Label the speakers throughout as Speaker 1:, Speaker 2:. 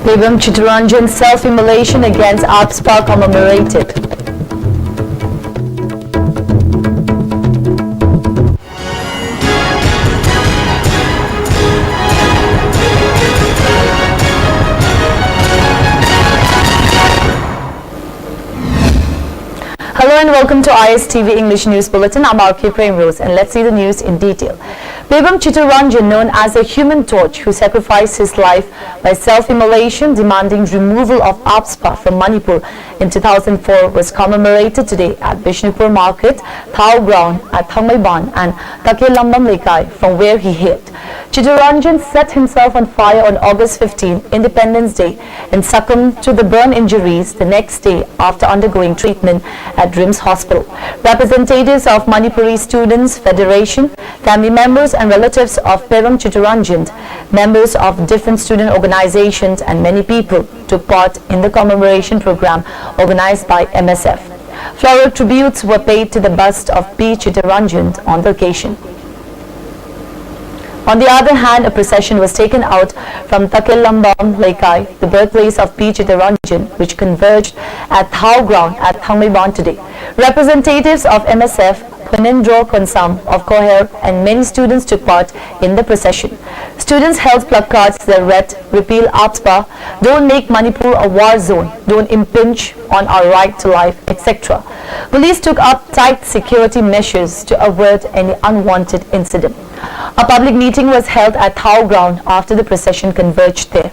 Speaker 1: Bebam Chittaranjan's self-immolation against APSPA commemorated. Hello and welcome to ISTV English News Bulletin. I'm RK Prem Rose and let's see the news in detail. Bebam Chittaranjan, known as a human torch who sacrificed his life by self-immolation demanding removal of APSPA from Manipur in 2004, was commemorated today at Bishnupur Market, Thao Ground at Thangmaiban and Takelambam Lekai, from where he hid. Chittaranjan set himself on fire on August 15, Independence Day, and succumbed to the burn injuries the next day after undergoing treatment at RIMS Hospital. Representatives of Manipuri Students Federation, family members and relatives of Bebam Chittaranjan, members of different student organizations and many people took part in the commemoration program organized by MSF. Floral tributes were paid to the bust of P. Chittaranjan on the occasion. On the other hand, a procession was taken out from Takelambam Lekai, the birthplace of P. Chittaranjan, which converged at Thao Ground at Thangmaiban today. Representatives of MSF, Panindro Konsam of Koher and many students took part in the procession. Students held placards that read, "Repeal APSPA, don't make Manipur a war zone, don't impinge on our right to life," etc. Police took up tight security measures to avert any unwanted incident. A public meeting was held at Thao Ground after the procession converged there.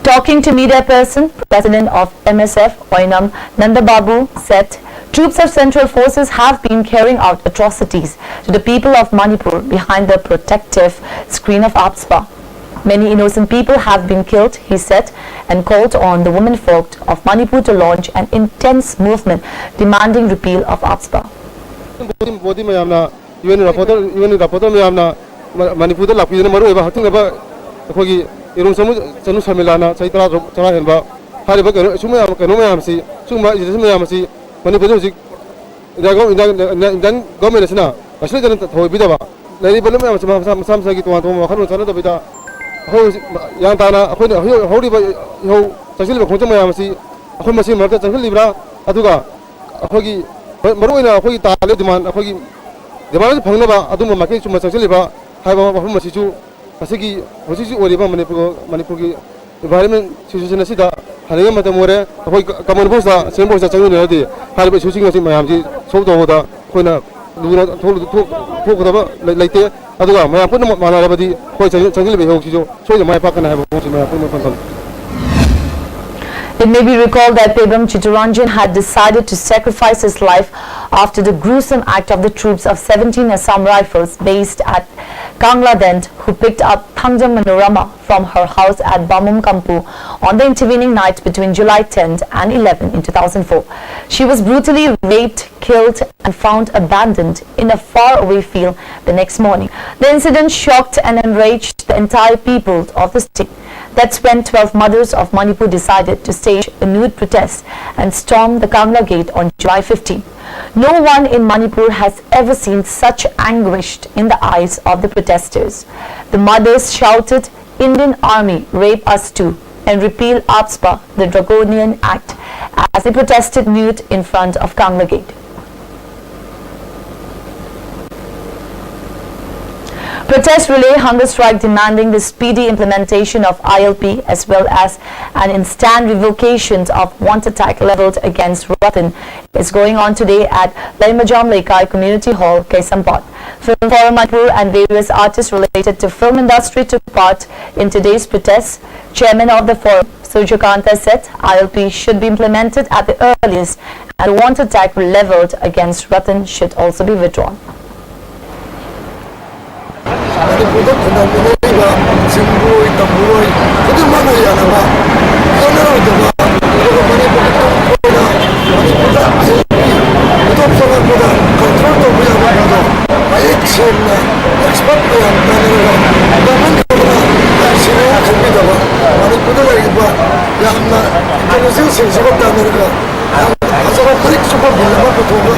Speaker 1: Talking to media person, President of MSF, Oinam Nandababu, said, "Troops of Central Forces have been carrying out atrocities to the people of Manipur behind the protective screen of APSPA. Many innocent people have been killed," he said, and called on the women folk of Manipur to launch an intense movement demanding repeal of APSPA.
Speaker 2: UN rapporteur mayamna Manipur da lakpi na maru eba hating eba akhoi irung samu chanu samilana chaitra chara henba hari ba sumya kanu mayam si summa ijis mayam si Manipur hojik indan government asna asli jan thoi bidaba lari balum mayam sam sagi tuan tuan khanu chana da bida ho yang tana akhoi hori ba ho tasil ba khonja mayam si akhoi masi marta changil libra aduga akhoi maru ina akhoi tale diman akhoi Dewan Pangnaba, Aduma Maki, Masiliba, Hava Masichu, Pasiki, Posici, or Manipur environment situation Sida, Hanema Tamore, Kamabosa, Sembosa Changi, Halibu shooting us in Miami, Soda, Kona, Luna told talk like there, Adua, my appointment, Manabadi, Changi, so my park and I have a my appointment.
Speaker 1: It may be recalled that Bebam Chittaranjan had decided to sacrifice his life after the gruesome act of the troops of 17 Assam Rifles based at Kangladent, who picked up Thangjam Manorama from her house at Bamum Kampu on the intervening night between July 10th and 11 in 2004. She was brutally raped, killed and found abandoned in a faraway field the next morning. The incident shocked and enraged the entire people of the state. That's when 12 mothers of Manipur decided to stage a nude protest and storm the Kangla Gate on July 15. No one in Manipur has ever seen such anguish in the eyes of the protesters. The mothers shouted, "Indian Army, rape us too," and repeal APSPA, the draconian act, as they protested nude in front of Kangla Gate. Protest relay hunger strike demanding the speedy implementation of ILP as well as an instant revocation of wanted attack leveled against Ratan is going on today at Laimajam Lekai Community Hall, Kaisampot. Film Forum Manipur and various artists related to film industry took part in today's protest. Chairman of the forum, Surjakanta, said ILP should be implemented at the earliest and the wanted attack leveled against Ratan should also be withdrawn.
Speaker 3: Manipur phenomenal Singboy, Tamuroy, Kudumana Yanama, Honor of the Manipur, control of Yamado, my action, expert Yamna, Indonesia, South America, as a very super Manipur,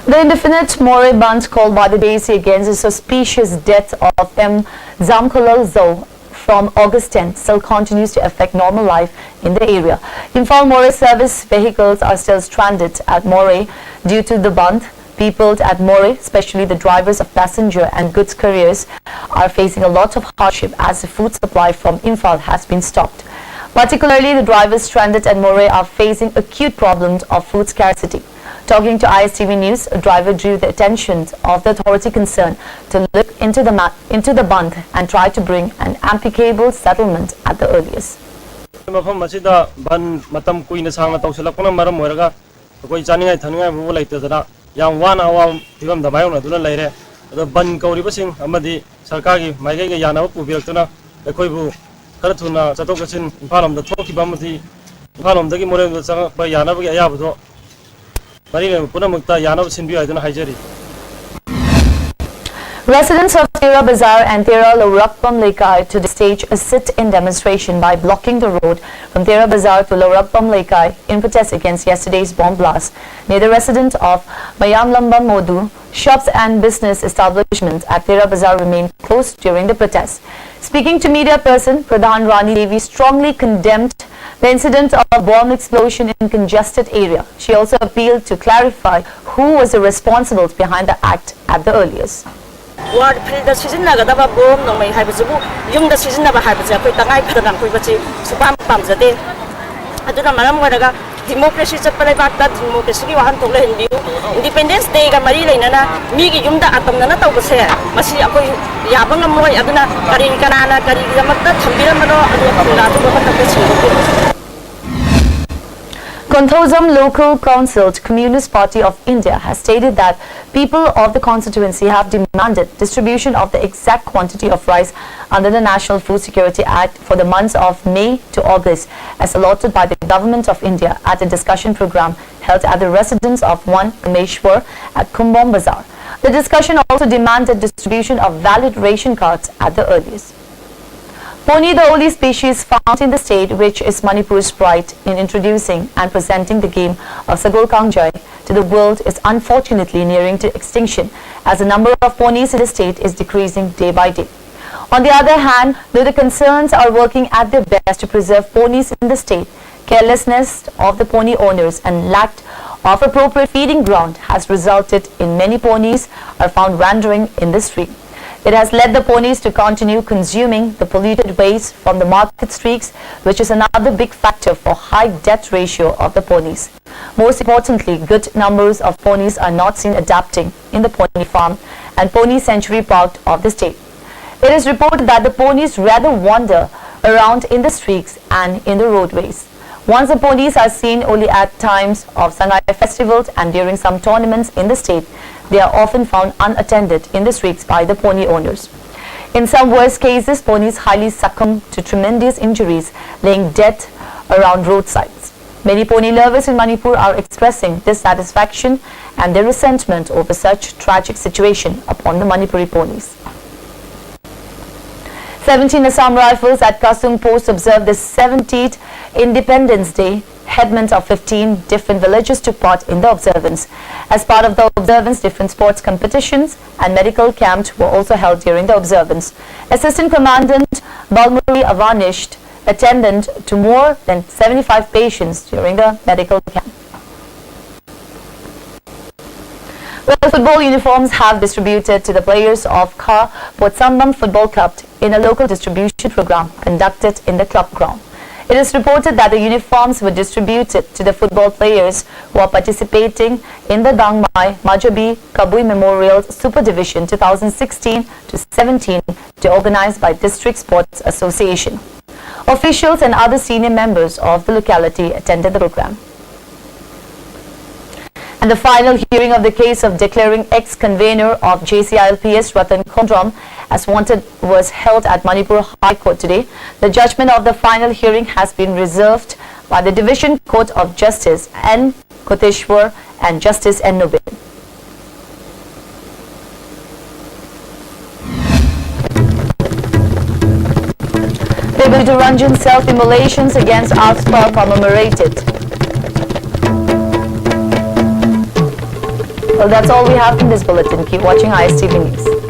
Speaker 1: The indefinite moribund called by the DAC against the suspicious death of M. Zamkulal Zo from August 10 still continues to affect normal life in the area. Imphal Moray service vehicles are still stranded at Moray due to the band. People at Moray, especially the drivers of passenger and goods carriers, are facing a lot of hardship as the food supply from Imphal has been stopped. Particularly, the drivers stranded at Moray are facing acute problems of food scarcity. Talking to ISTV News, a driver drew the attention of the authority concerned to look into the bund and try to bring an amicable settlement at the earliest.
Speaker 4: मफम मसीदा बन मतम कुइना सांगना तौसलकना मरम होरगा कोई जानिङाइ थानिङाइ बुबु लैतदना याम वान आवाम फिबम दबायौना दुना लैरे अद बन कौरिबसिंग अमदि सरकारगी माइगैगा यानाबो पुबिरक्तना अखोइबु खर थुना चतोकसिन इम्फालमदा थोकिबा मथि इम्फालमदगी मोरेमदा चंगबा यानाबगी अयाबदो
Speaker 1: Residents of Tera Bazaar and Tera Laurakpam Lekai to stage a sit-in demonstration by blocking the road from Tera Bazaar to Laurakpam Lekai in protest against yesterday's bomb blast near the resident of Mayamlambam Modu. Shops and business establishments at Tera Bazaar remained closed during the protest. Speaking to media person, Pradhan Rani Devi strongly condemned the incident of bomb explosion in congested area. She also appealed to clarify who was the responsible behind the act at the earliest.
Speaker 5: Ward field sizinnagadaba bomb nomai haibajubu yumda sizinnaba haibaje akoi tangai phadana koi bachi supam pamjade aduna maram waraga democracy chapalai bakta democracy gi wahan tole hindiu independence day ga mari leinana mi gi yumda atamna na tawbase masi akoi yabanga moi aduna kari kanana kari jamakta thambiramano adu khula tu bakta chi
Speaker 1: Konthozam Local Council Communist Party of India has stated that people of the constituency have demanded distribution of the exact quantity of rice under the National Food Security Act for the months of May to August as allotted by the Government of India at a discussion program held at the residence of one Kameshwar at Kumbham Bazaar. The discussion also demanded distribution of valid ration cards at the earliest. Pony, the only species found in the state which is Manipur's pride in introducing and presenting the game of Sagol Kangjai to the world, is unfortunately nearing to extinction as the number of ponies in the state is decreasing day by day. On the other hand, though the concerns are working at their best to preserve ponies in the state, carelessness of the pony owners and lack of appropriate feeding ground has resulted in many ponies are found wandering in the street. It has led the ponies to continue consuming the polluted waste from the market streets, which is another big factor for high death ratio of the ponies. Most importantly, good numbers of ponies are not seen adapting in the pony farm and pony sanctuary park of the state. It is reported that the ponies rather wander around in the streets and in the roadways. Once the ponies are seen only at times of Sangai festivals and during some tournaments in the state, they are often found unattended in the streets by the pony owners. In some worst cases, ponies highly succumb to tremendous injuries, laying dead around roadsides. Many pony lovers in Manipur are expressing dissatisfaction and their resentment over such tragic situation upon the Manipuri ponies. 17 Assam Rifles at Kasung Post observed the 70th Independence Day. Headmen of 15 different villages took part in the observance. As part of the observance, different sports competitions and medical camps were also held during the observance. Assistant Commandant Balmuri Avanished attended to more than 75 patients during the medical camp. Well, football uniforms have distributed to the players of Kha Potsambam Football Club in a local distribution program conducted in the club ground. It is reported that the uniforms were distributed to the football players who are participating in the Dangmai Majabi Kabui Memorial Super Division 2016-17 organized by District Sports Association. Officials and other senior members of the locality attended the program. And the final hearing of the case of declaring ex-convener of JCILPS Ratan Kondram as wanted was held at Manipur High Court today. The judgment of the final hearing has been reserved by the Division Court of Justice N. Koteshwar and Justice N. Nobin. Ranjan self-immolations against Alpha commemorated. Well, that's all we have from this bulletin. Keep watching ISTV News.